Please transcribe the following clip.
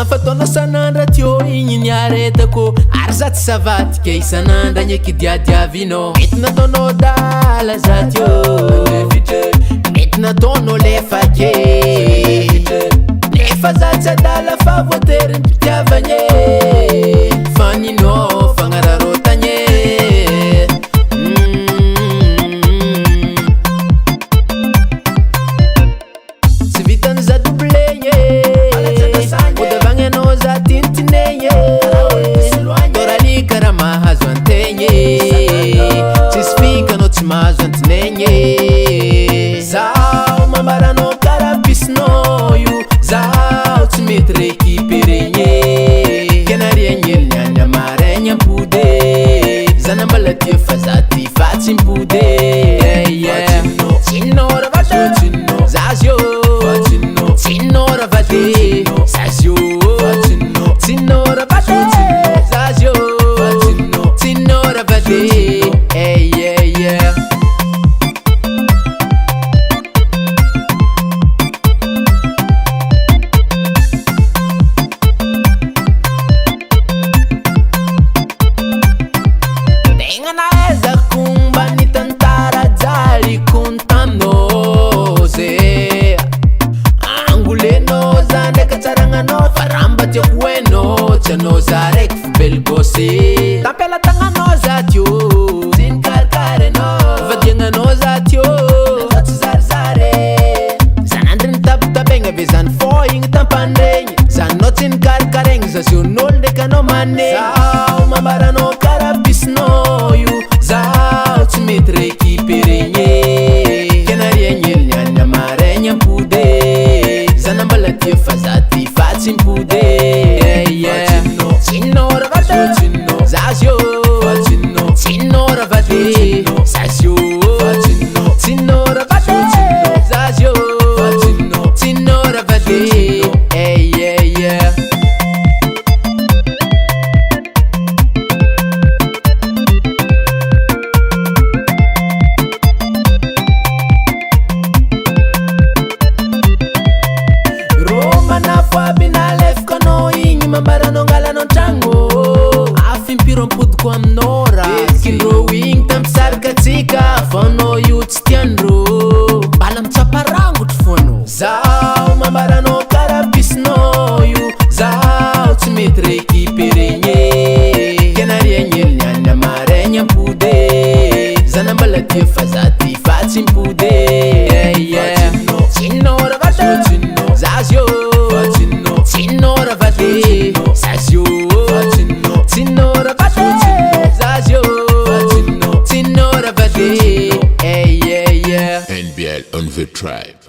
Fagna fataona sanandra teo igny niaretako ary za tsy savadika isanandra nyeky diadiavinao mety nataonao dala za teo mety nataonao lefa ke nefa za tsy adala fa voatery mpitiavagny fa ninao fagnararotagny tsy vitany za doblegny modavagny za tintinegny torali kara mahazo antegny tsisy fikanao tsy mahazo antinegny zaho mambaranao kara pisinao io zaho tsy mety récupéregny kenariagnely niany amaregny ampody zanambalatia fa za ty fa tsy mpody tsinora vady zazio tsinora vady zazio tsinora vady zazio tsinora vady tegna naezako mba nitantara jaliko taminao ze angolenao za ndraika tsaragnanao fa ramba tiako hainao tsy anao za raiky fa beligosy tampelatagnanao za tio tsy nikarikary anao vadiagnanao za tio za tsy zarizary zanandry nitapitabegna ave zany fô igny tampandregny zanao tsy nikarikaregny zazion'olo ndraika anao mane zaho mambaranao kara pisinao io zaho tsy mety récupéregny kenariagnely niany amaregny ampody zanambalatia fa za ty fa tsy mpody tsinora vady zazio tsinora vady zazio tsinora vady zazio tsinora vady Fabi na lefka no igny mambaranao ngalanao tragno afimpiro ampodiko aminao raha kindrô igny tampisarikatsika fanao io tsy tiandrô mbala mitsaparangotro foanao zaho mambaranao kara pisinao io zaho tsy mety récupéregny kenariagnely niany amaregny ampody zanambalatia fa za ty fa tsy mpody tsinora vady zazio tsinora vady zazio tsinora vady zazio tsinora vady NBL on the tribe.